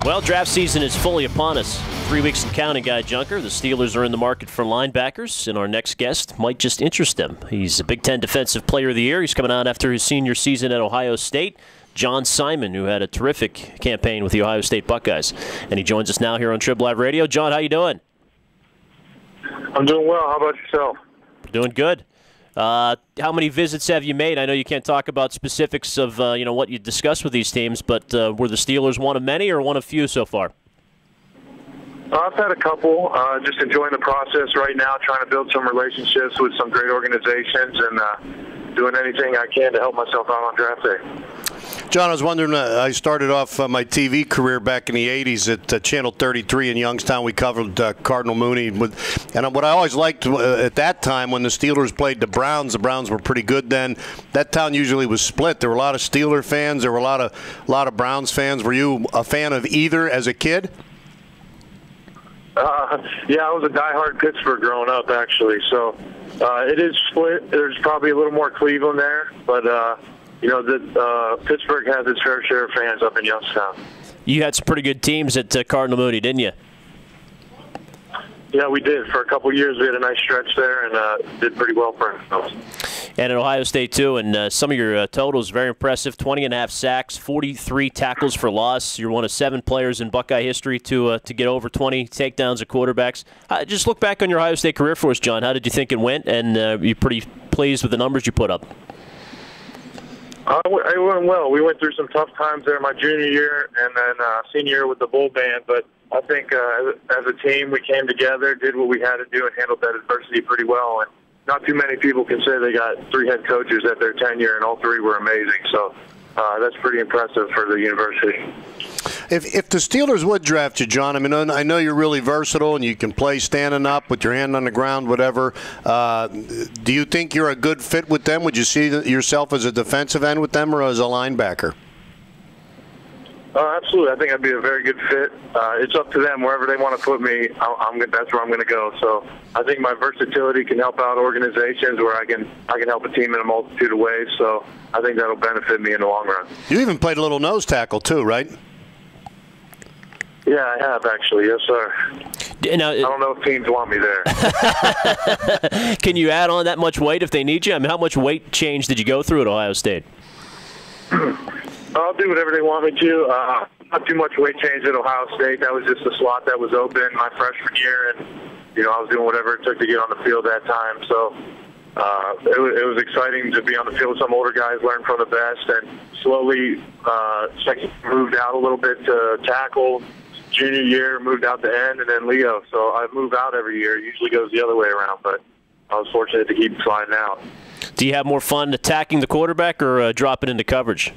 Well, draft season is fully upon us. 3 weeks and counting, Guy Junker. The Steelers are in the market for linebackers, and our next guest might just interest them. He's a Big Ten Defensive Player of the Year. He's coming out after his senior season at Ohio State. John Simon, who had a terrific campaign with the Ohio State Buckeyes. And he joins us now here on Trib Live Radio. John, how you doing? I'm doing well. How about yourself? Doing good. How many visits have you made? I know you can't talk about specifics of what you discussed with these teams, but were the Steelers one of many or one of few so far? I've had a couple. Just enjoying the process right now, trying to build some relationships with some great organizations and doing anything I can to help myself out on draft day. John, I was wondering, I started off my TV career back in the 80s at Channel 33 in Youngstown. We covered Cardinal Mooney. And what I always liked at that time when the Steelers played the Browns were pretty good then. That town usually was split. There were a lot of Steeler fans. There were a lot of Browns fans. Were you a fan of either as a kid? Yeah, I was a diehard Pittsburgh growing up, actually. So it is split. There's probably a little more Cleveland there, but Pittsburgh has its fair share of fans up in Youngstown. You had some pretty good teams at Cardinal Mooney, didn't you? Yeah, we did. For a couple of years, we had a nice stretch there and did pretty well for ourselves. And at Ohio State, too, and some of your totals very impressive. 20.5 sacks, 43 tackles for loss. You're one of 7 players in Buckeye history to get over 20 takedowns of quarterbacks. Just look back on your Ohio State career for us, John. How did you think it went? And you pretty pleased with the numbers you put up? It went well. We went through some tough times there my junior year and then senior year with the Bull Band, but I think as a team we came together, did what we had to do, and handled that adversity pretty well. And not too many people can say they got 3 head coaches at their tenure, and all 3 were amazing. So that's pretty impressive for the university. If the Steelers would draft you, John, I mean, I know you're really versatile and you can play standing up with your hand on the ground, whatever. Do you think you're a good fit with them? Would you see yourself as a defensive end with them or as a linebacker? Absolutely. I think I'd be a very good fit. It's up to them. Wherever they want to put me, that's where I'm going to go. So I think my versatility can help out organizations where I can help a team in a multitude of ways. So I think that'll benefit me in the long run. You even played a little nose tackle too, right? Yeah, I have actually. Yes, sir. Now, I don't know if teams want me there. Can you add on that much weight if they need you? I mean, how much weight change did you go through at Ohio State? I'll do whatever they want me to. Not too much weight change at Ohio State. That was just a slot that was open my freshman year, and I was doing whatever it took to get on the field that time. So it was exciting to be on the field with some older guys, learn from the best, and slowly moved out a little bit to tackle. Junior year, moved out to end, and then Leo. So I move out every year. It usually goes the other way around, but I was fortunate to keep sliding out. Do you have more fun attacking the quarterback or dropping into coverage?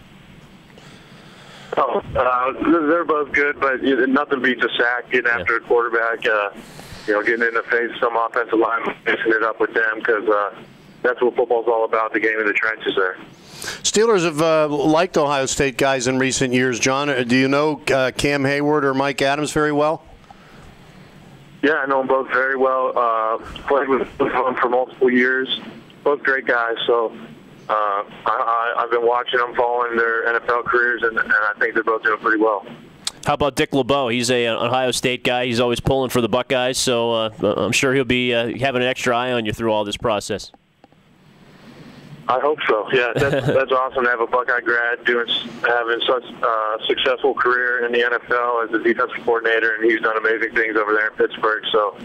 They're both good, but nothing beats a sack, getting after a quarterback, getting in the face of some offensive line, mixing it up with them, because that's what football's all about, the game in the trenches there. Steelers have liked Ohio State guys in recent years. John, do you know Cam Hayward or Mike Adams very well? Yeah, I know them both very well. Played with them for multiple years. Both great guys, so I've been watching them, following their NFL careers, and I think they're both doing pretty well. How about Dick LeBeau? He's an Ohio State guy. He's always pulling for the Buckeyes, so I'm sure he'll be having an extra eye on you through all this process. I hope so. Yeah, that's awesome to have a Buckeye grad having such a successful career in the NFL as a defensive coordinator, and he's done amazing things over there in Pittsburgh. So,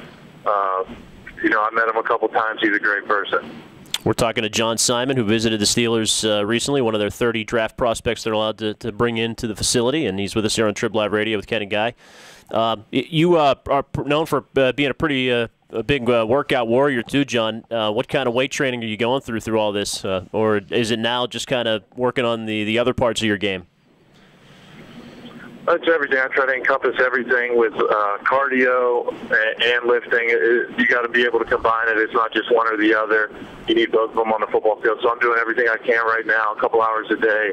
I met him a couple times. He's a great person. We're talking to John Simon, who visited the Steelers recently, one of their 30 draft prospects they're allowed to bring into the facility, and he's with us here on Trib Live Radio with Ken and Guy. You are known for being a pretty big workout warrior too, John. What kind of weight training are you going through all this? Or is it now just kind of working on the other parts of your game? It's everything. I try to encompass everything with cardio and lifting. You got to be able to combine it. It's not just one or the other. You need both of them on the football field. So I'm doing everything I can right now, a couple hours a day,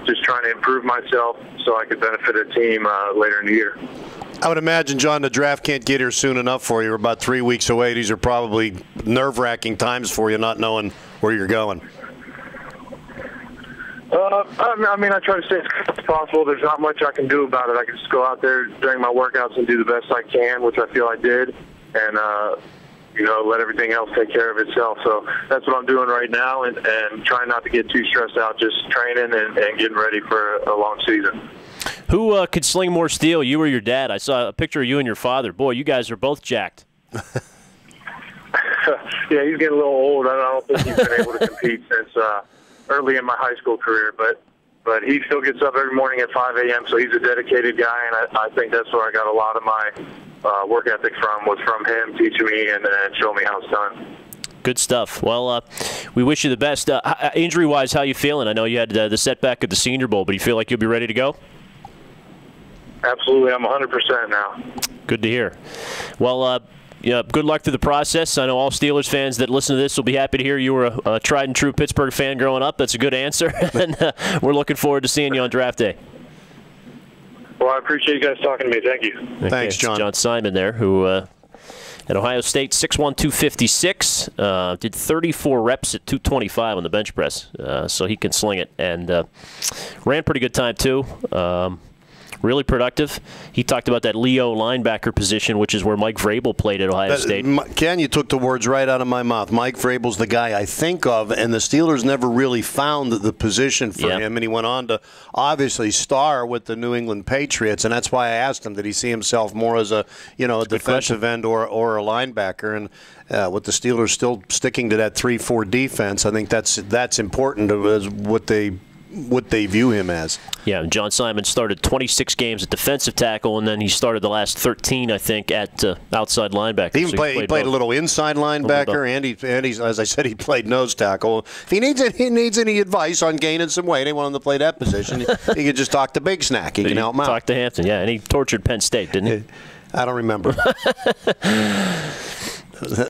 just trying to improve myself so I can benefit a team later in the year. I would imagine, John, the draft can't get here soon enough for you. We're about 3 weeks away. These are probably nerve-wracking times for you, not knowing where you're going. I mean, I try to stay as close as possible. There's not much I can do about it. I can just go out there during my workouts and do the best I can, which I feel I did, and let everything else take care of itself. So that's what I'm doing right now, and trying not to get too stressed out, just training and getting ready for a long season. Who could sling more steel, you or your dad? I saw a picture of you and your father. Boy, you guys are both jacked. Yeah, he's getting a little old. I don't think he's been able to compete since early in my high school career, but he still gets up every morning at 5 a.m., so he's a dedicated guy, and I think that's where I got a lot of my work ethic was from him teaching me and showing me how it's done. Good stuff. Well, we wish you the best. Injury-wise, how you feeling? I know you had the setback at the Senior Bowl, but you feel like you'll be ready to go? Absolutely. I'm 100% now. Good to hear. Well, good luck through the process. I know all Steelers fans that listen to this will be happy to hear you were a tried and true Pittsburgh fan growing up. That's a good answer, and we're looking forward to seeing you on draft day. Well, I appreciate you guys talking to me. Thank you. Okay, Thanks, John. John Simon there, who at Ohio State, 6'1", 256, did 34 reps at 225 on the bench press, so he can sling it, and ran pretty good time too. Really productive. He talked about that Leo linebacker position, which is where Mike Vrabel played at Ohio State. Ken, you took the words right out of my mouth. Mike Vrabel's the guy I think of, and the Steelers never really found the position for him, and he went on to obviously star with the New England Patriots, and that's why I asked him, did he see himself more as a defensive end or a linebacker? And with the Steelers still sticking to that 3-4 defense, I think that's important as what they view him as. Yeah, John Simon started 26 games at defensive tackle, and then he started the last 13, I think, at outside linebacker. He played a little inside linebacker, and he's, as I said, he played nose tackle. If he needs any advice on gaining some weight, anyone to play that position, he could just talk to Big Snack. He can help him out. Talk to Hampton, yeah, and he tortured Penn State, didn't he? I don't remember.